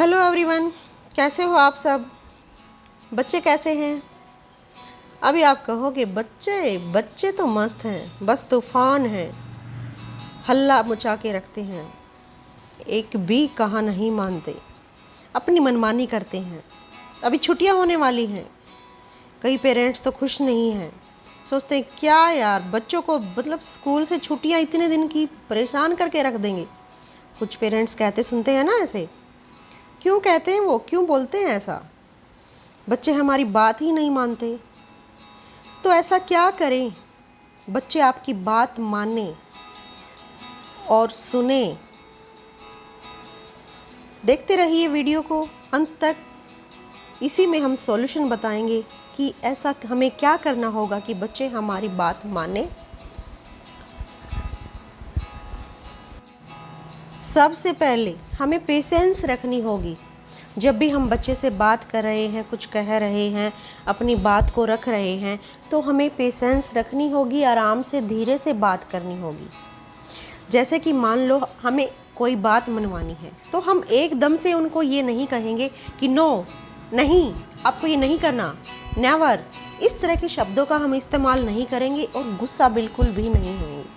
Hello everyone, कैसे हो आप सब। बच्चे कैसे हैं। अभी आप कहोगे बच्चे बच्चे तो मस्त हैं, बस तूफान हैं, हल्ला मचा के रखते हैं, एक भी कहा नहीं मानते, अपनी मनमानी करते हैं। अभी छुट्टियां होने वाली हैं, कई पेरेंट्स तो खुश नहीं हैं, सोचते हैं क्या यार बच्चों को मतलब स्कूल से छुट्टियां इतने दिन की परेशान करके रख देंगे। कुछ पेरेंट्स कहते सुनते हैं ना ऐसे। क्यों कहते हैं वो, क्यों बोलते हैं ऐसा। बच्चे हमारी बात ही नहीं मानते, तो ऐसा क्या करें बच्चे आपकी बात माने और सुने। देखते रहिए वीडियो को अंत तक, इसी में हम सॉल्यूशन बताएंगे कि ऐसा हमें क्या करना होगा कि बच्चे हमारी बात माने। सबसे पहले हमें पेशेंस रखनी होगी। जब भी हम बच्चे से बात कर रहे हैं, कुछ कह रहे हैं, अपनी बात को रख रहे हैं, तो हमें पेशेंस रखनी होगी, आराम से धीरे से बात करनी होगी। जैसे कि मान लो हमें कोई बात मनवानी है, तो हम एकदम से उनको ये नहीं कहेंगे कि नो, नहीं, आपको ये नहीं करना, नेवर। इस तरह के शब्दों का हम इस्तेमाल नहीं करेंगे और गुस्सा बिल्कुल भी नहीं होंगे।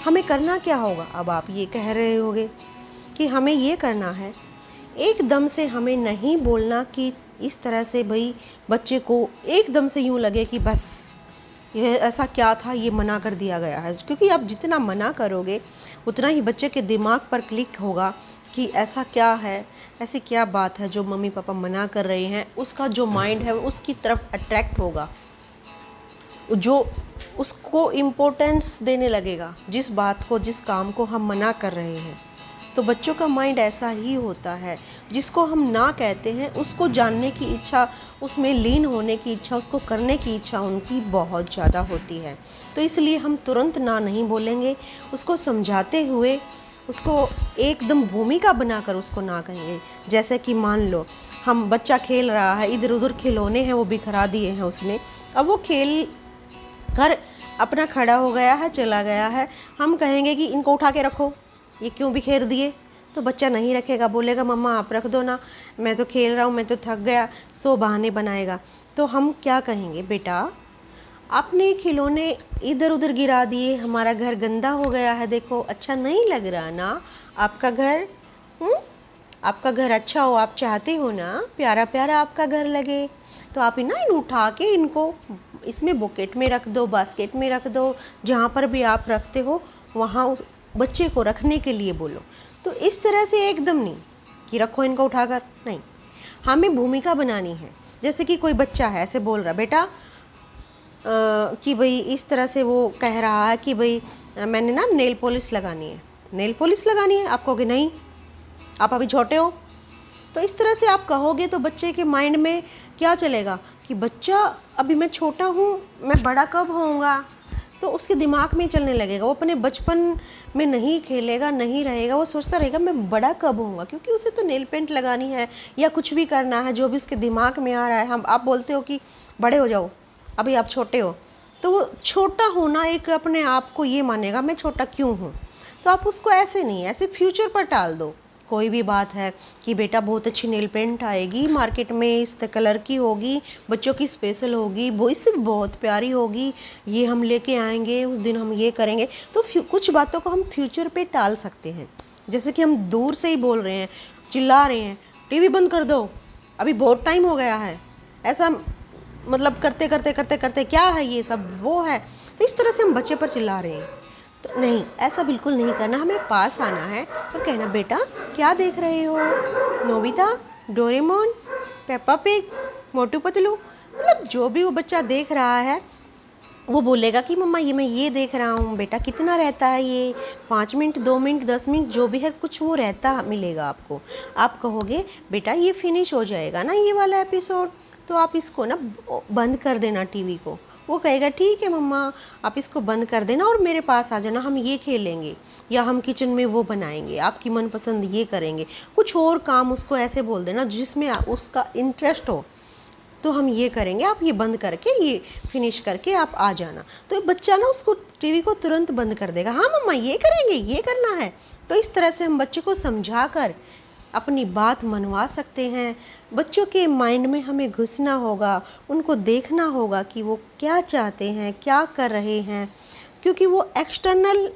हमें करना क्या होगा, अब आप ये कह रहे होगे कि हमें ये करना है, एकदम से हमें नहीं बोलना कि इस तरह से भाई बच्चे को एकदम से यूँ लगे कि बस ये ऐसा क्या था, ये मना कर दिया गया है। क्योंकि आप जितना मना करोगे उतना ही बच्चे के दिमाग पर क्लिक होगा कि ऐसा क्या है, ऐसी क्या बात है जो मम्मी पापा मना कर रहे हैं। उसका जो माइंड है वो उसकी तरफ अट्रैक्ट होगा, जो उसको इम्पोर्टेंस देने लगेगा जिस बात को, जिस काम को हम मना कर रहे हैं। तो बच्चों का माइंड ऐसा ही होता है, जिसको हम ना कहते हैं उसको जानने की इच्छा, उसमें लीन होने की इच्छा, उसको करने की इच्छा उनकी बहुत ज़्यादा होती है। तो इसलिए हम तुरंत ना नहीं बोलेंगे, उसको समझाते हुए उसको एकदम भूमिका बनाकर उसको ना कहेंगे। जैसे कि मान लो हम बच्चा खेल रहा है, इधर उधर खिलौने हैं वो बिखरा दिए हैं उसने, अब वो खेल कर अपना खड़ा हो गया है, चला गया है। हम कहेंगे कि इनको उठा के रखो, ये क्यों बिखेर दिए। तो बच्चा नहीं रखेगा, बोलेगा मम्मा आप रख दो ना, मैं तो खेल रहा हूँ, मैं तो थक गया, सो बहाने बनाएगा। तो हम क्या कहेंगे, बेटा आपने खिलौने इधर उधर गिरा दिए, हमारा घर गंदा हो गया है, देखो अच्छा नहीं लग रहा ना आपका घर। आपका घर अच्छा हो, आप चाहते हो ना प्यारा प्यारा आपका घर लगे, तो आप इन उठा के इनको इसमें बुकेट में रख दो, बास्केट में रख दो, जहाँ पर भी आप रखते हो वहाँ बच्चे को रखने के लिए बोलो। तो इस तरह से एकदम नहीं कि रखो इनको उठाकर, नहीं, हमें भूमिका बनानी है। जैसे कि कोई बच्चा है ऐसे बोल रहा, बेटा कि भाई इस तरह से वो कह रहा है कि भाई मैंने ना नेल पॉलिश लगानी है, नेल पॉलिश लगानी है। आप कहोगे नहीं, आप अभी छोटे हो। तो इस तरह से आप कहोगे तो बच्चे के माइंड में क्या चलेगा कि बच्चा अभी मैं छोटा हूँ, मैं बड़ा कब होऊंगा। तो उसके दिमाग में चलने लगेगा, वो अपने बचपन में नहीं खेलेगा, नहीं रहेगा, वो सोचता रहेगा मैं बड़ा कब होऊंगा, क्योंकि उसे तो नेल पेंट लगानी है या कुछ भी करना है जो भी उसके दिमाग में आ रहा है। हम आप बोलते हो कि बड़े हो जाओ, अभी आप छोटे हो, तो वो छोटा होना एक अपने आप को ये मानेगा मैं छोटा क्यों हूँ। तो आप उसको ऐसे नहीं, ऐसे फ्यूचर पर टाल दो। कोई भी बात है कि बेटा बहुत अच्छी नेल पेंट आएगी मार्केट में, इस कलर की होगी, बच्चों की स्पेशल होगी, वो इससे बहुत प्यारी होगी, ये हम लेके आएंगे, उस दिन हम ये करेंगे। तो कुछ बातों को हम फ्यूचर पे टाल सकते हैं। जैसे कि हम दूर से ही बोल रहे हैं, चिल्ला रहे हैं, टीवी बंद कर दो, अभी बहुत टाइम हो गया है, ऐसा मतलब करते करते करते करते क्या है ये सब वो है। तो इस तरह से हम बच्चे पर चिल्ला रहे हैं। तो नहीं, ऐसा बिल्कुल नहीं करना, हमें पास आना है और कहना बेटा क्या देख रहे हो, Nobita, Doraemon, Peppa pig, Motu Patlu, मतलब जो भी वो बच्चा देख रहा है वो बोलेगा कि मम्मा ये मैं ये देख रहा हूँ। बेटा कितना रहता है ये, 5 मिनट, 2 मिनट, 10 मिनट, जो भी है कुछ वो रहता मिलेगा आपको। आप कहोगे बेटा ये फिनिश हो जाएगा ना ये वाला एपिसोड, तो आप इसको ना बंद कर देना टीवी को। वो कहेगा ठीक है मम्मा, आप इसको बंद कर देना और मेरे पास आ जाना, हम ये खेलेंगे या हम किचन में वो बनाएंगे, आपकी मनपसंद ये करेंगे। कुछ और काम उसको ऐसे बोल देना जिसमें उसका इंटरेस्ट हो, तो हम ये करेंगे, आप ये बंद करके ये फिनिश करके आप आ जाना। तो बच्चा ना उसको टीवी को तुरंत बंद कर देगा, हाँ मम्मा ये करेंगे, ये करना है। तो इस तरह से हम बच्चे को समझा कर अपनी बात मनवा सकते हैं। बच्चों के माइंड में हमें घुसना होगा, उनको देखना होगा कि वो क्या चाहते हैं, क्या कर रहे हैं, क्योंकि वो एक्सटर्नल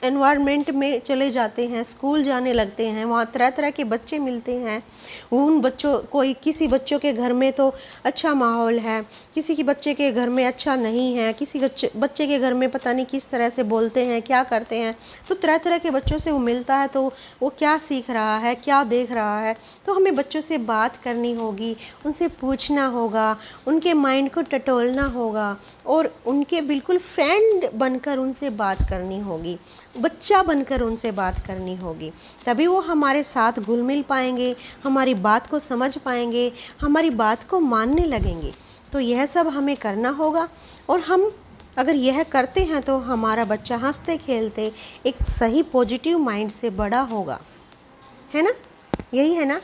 एनवायरनमेंट में चले जाते हैं, स्कूल जाने लगते हैं, वहाँ तरह तरह के बच्चे मिलते हैं। उन बच्चों किसी बच्चों के घर में तो अच्छा माहौल है, किसी के बच्चे के घर में अच्छा नहीं है, किसी बच्चे के घर में पता नहीं किस तरह से बोलते हैं, क्या करते हैं। तो तरह तरह के बच्चों से वो मिलता है, तो वो क्या सीख रहा है, क्या देख रहा है। तो हमें बच्चों से बात करनी होगी, उनसे पूछना होगा, उनके माइंड को टटोलना होगा और उनके बिल्कुल फ्रेंड बनकर उनसे बात करनी होगी, बच्चा बनकर उनसे बात करनी होगी। तभी वो हमारे साथ घुल मिल पाएंगे, हमारी बात को समझ पाएंगे, हमारी बात को मानने लगेंगे। तो यह सब हमें करना होगा, और हम अगर यह करते हैं तो हमारा बच्चा हंसते खेलते एक सही पॉजिटिव माइंड से बड़ा होगा, है ना। यही है ना,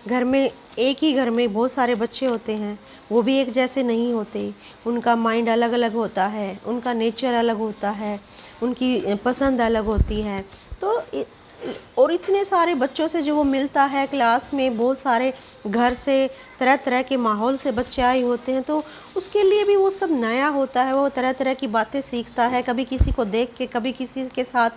घर में एक ही घर में बहुत सारे बच्चे होते हैं, वो भी एक जैसे नहीं होते, उनका माइंड अलग अलग होता है, उनका नेचर अलग होता है, उनकी पसंद अलग होती है। तो और इतने सारे बच्चों से जो वो मिलता है क्लास में, बहुत सारे घर से तरह तरह के माहौल से बच्चे आए होते हैं, तो उसके लिए भी वो सब नया होता है। वो तरह तरह की बातें सीखता है, कभी किसी को देख के, कभी किसी के साथ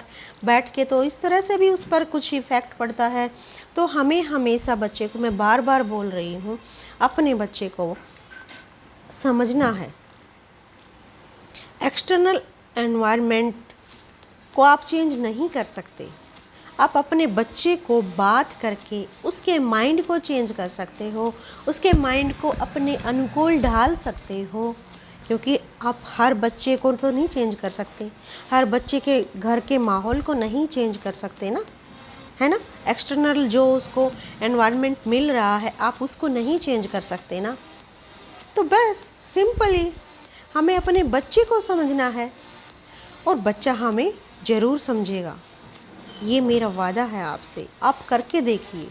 बैठ के, तो इस तरह से भी उस पर कुछ इफ़ेक्ट पड़ता है। तो हमें हमेशा बच्चे को, मैं बार बार बोल रही हूँ, अपने बच्चे को समझना है। एक्सटर्नल एनवायरनमेंट को आप चेंज नहीं कर सकते, आप अपने बच्चे को बात करके उसके माइंड को चेंज कर सकते हो, उसके माइंड को अपने अनुकूल ढाल सकते हो। क्योंकि आप हर बच्चे को तो नहीं चेंज कर सकते, हर बच्चे के घर के माहौल को नहीं चेंज कर सकते ना, है ना। एक्सटर्नल जो उसको एनवायरनमेंट मिल रहा है, आप उसको नहीं चेंज कर सकते ना। तो बस सिंपली हमें अपने बच्चे को समझना है, और बच्चा हमें ज़रूर समझेगा। ये मेरा वादा है आपसे, आप करके देखिए।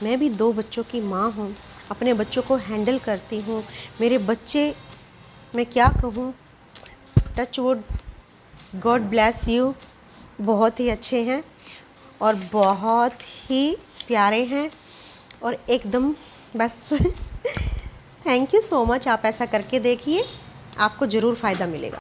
मैं भी 2 बच्चों की माँ हूँ, अपने बच्चों को हैंडल करती हूँ। मेरे बच्चे, मैं क्या कहूँ, touch wood, God bless you, बहुत ही अच्छे हैं और बहुत ही प्यारे हैं, और एकदम बस थैंक यू सो मच। आप ऐसा करके देखिए, आपको ज़रूर फ़ायदा मिलेगा।